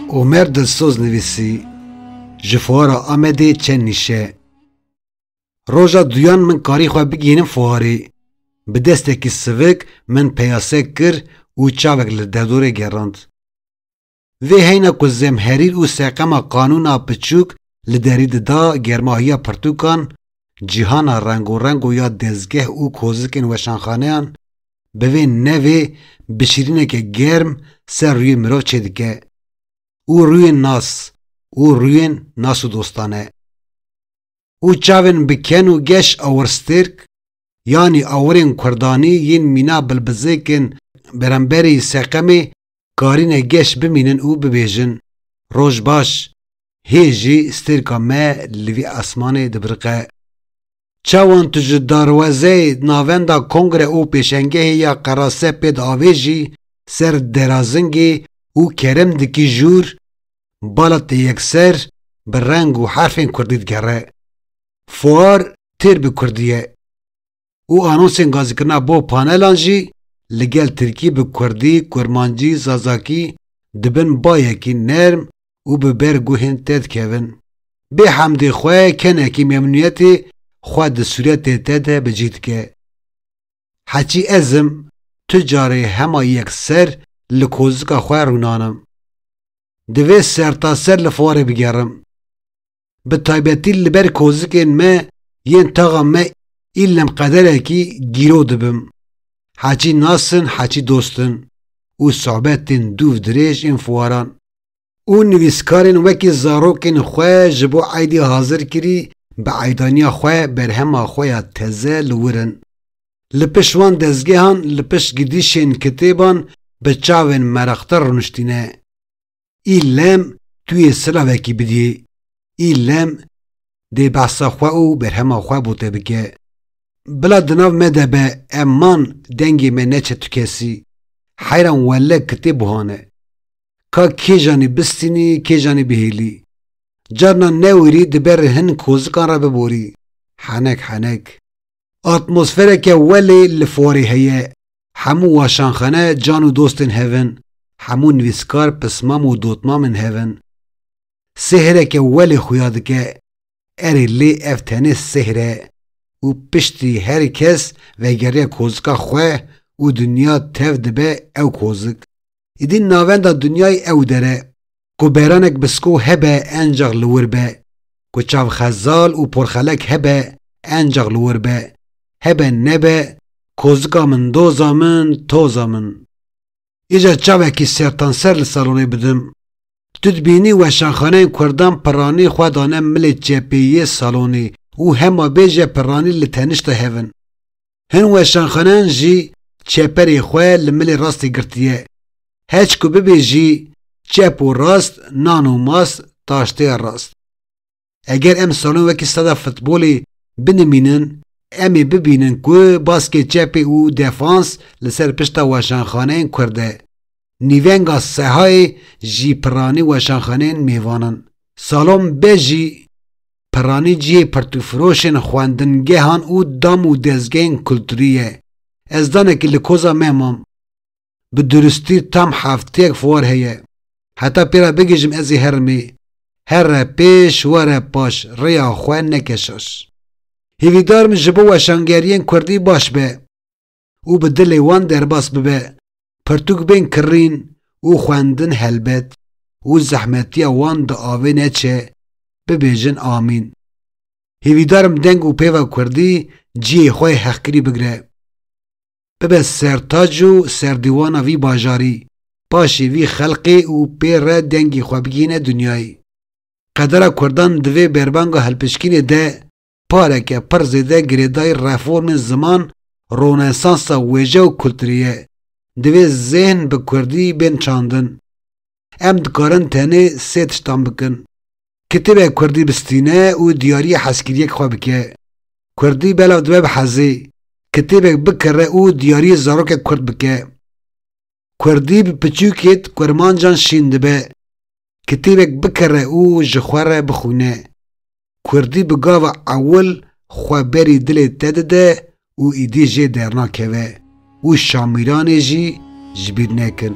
عمر دلسوز نویسی جفوارا آمده چه نیشه روژا دویان من کاری خواه بگینم فواری به دستکی سوک من پیاسه کر و چاوک لدردور گراند وی هینا که زمهریر و ساقما قانونا بچوک لدرید دا گرماهیا پرتوکان جیهان رنگ و یا دزگه او کوزکن و شانخانهان به وی نوی بشیرینه که گرم سر روی مرو چه دیگه او روی ناس و دوستانه او چاون بکن و گش اورسترک یعنی اورین کردانی ین مینا بلبزیکن برنبری سقمی کارین گش بمینن او ببیجن روش باش هیجی استرکا ما لوی اسمان دبرقه چاوان تج دروازه ناوندا کنگره او پیشنگه یا قراسه پید آویجی سر درازنگی او کرم دکی جور بالات یکسر برنگ و حرفین کردید گره فوار تیر بکردیه او آنونسین گازی کرنا بو پانلانجی لگل ترکی بکردی کرمانجی زازاکی دبن با یکی نرم او ببر گوهن تید کهون به حمد خواه کنه که ممنوعیتی خواه ده صورت تیده بجید که حچی ازم تجاری همه یک سر لکوزکا خواه رونانم دوی سر تا سر لفواره بگرم به تایبتی لبر کوزکین ما ین تاغا ما ایلم قدره کی گیرو دبم حچی ناسن حچی دوستن او صحبتین دوف دریج این فواران او نویسکارین وکی زاروکین خواه جبو عیدی حاضر کری به عیدانی خواه برهم خواه تزه لورن لپش وان دزگهان لپش گدیشین کتیبان به چاوین مرختر رنشتینه ای لم توی سلاوکی بدی ای لم دی بحثا خواه او برهم خواه بوده بگه بلا دناو مده به امان دنگی من نچه تو کسی حیران وله کتیب هانه که کی جانی بستینی کی جانی بهیلی جرنا نوری دبر هن کوزکان را ببوری حنک اتمسفره که ولی لفوری هیه همو واشانخانه جانو دوستن هون همو نویسکار پسمام و دوتمامن هون سهره که ولی خویاد که اری لی افتنه سهره و پشتی هر کس وگره کوزکا خواه و دنیا تف دبه او کوزک ایدین ناوند دنیای او داره کو بیرانک بسکو هبه انجاق لور به کو چاو خزال و پرخلک هبه انجاق لور به هبه نبه کوزکا من دو زامن تو زامن ایجا چاوه کی سرطان سر لسالونه بدم تدبینی و شانخانه کردان پرانی خوادانه ملی جپیه سالونی و همه بیجه پرانی لتنشت هون هن و شانخانه جی چپری خواه لملی راستی گرتیه هیچ کو ببیجی چپ و راست نان و ماست تاشته راست اگر ام سالون وکی صدا فوتبولی بنمینن امی ببینن که باسکه چپی و دفانس لسر پشتا واشانخانه کرده نیونگا سهای جی پرانی واشانخانه میوانن سالون بجی پرانی جی پرتوفروشن خواندنگه هان او دام و دزگین کلتوریه از دانه که لکوزا مهمم به درستی تام هفته فور هیه حتی پیرا بگیجم ازی هرمی هر پیش ور پاش ریا خواه نکشش هیویدارم جبو وشانگرین کردی باش به او به دل وان درباس ببه پرتوک بین کرین او خواندن هلبت او زحمتی وان دا آوه نچه ببیجن آمین هیویدارم دنگ و پیوا کردی جی خواه حقیری بگره ببه سرتاج و سردیوانا وی باجاری پاشی وی خلقی و پیر دنگی خواه بگینه دنیایی قدر کردان دوی بربانگا هلپشکین ده پاره که پر زیده گریدای رفورم زمان رونسانس ویجه و کلتریه دوی ذهن به کردی بین چاندن ام دکارن تنه سیتشتان بکن کتب کردی بستینه و دیاری حسکریک خواه بکه کردی بلاو دوی بحزی کتب بکره او دیاری زاروک کرد بکه کردی بپچوکیت کرمان جان شینده به کتیبک بکره او جخواره بخونه کردی بگاو اول خواه بری دل تدده او ایدی جه درنا که و شامیران جی جبیر نکن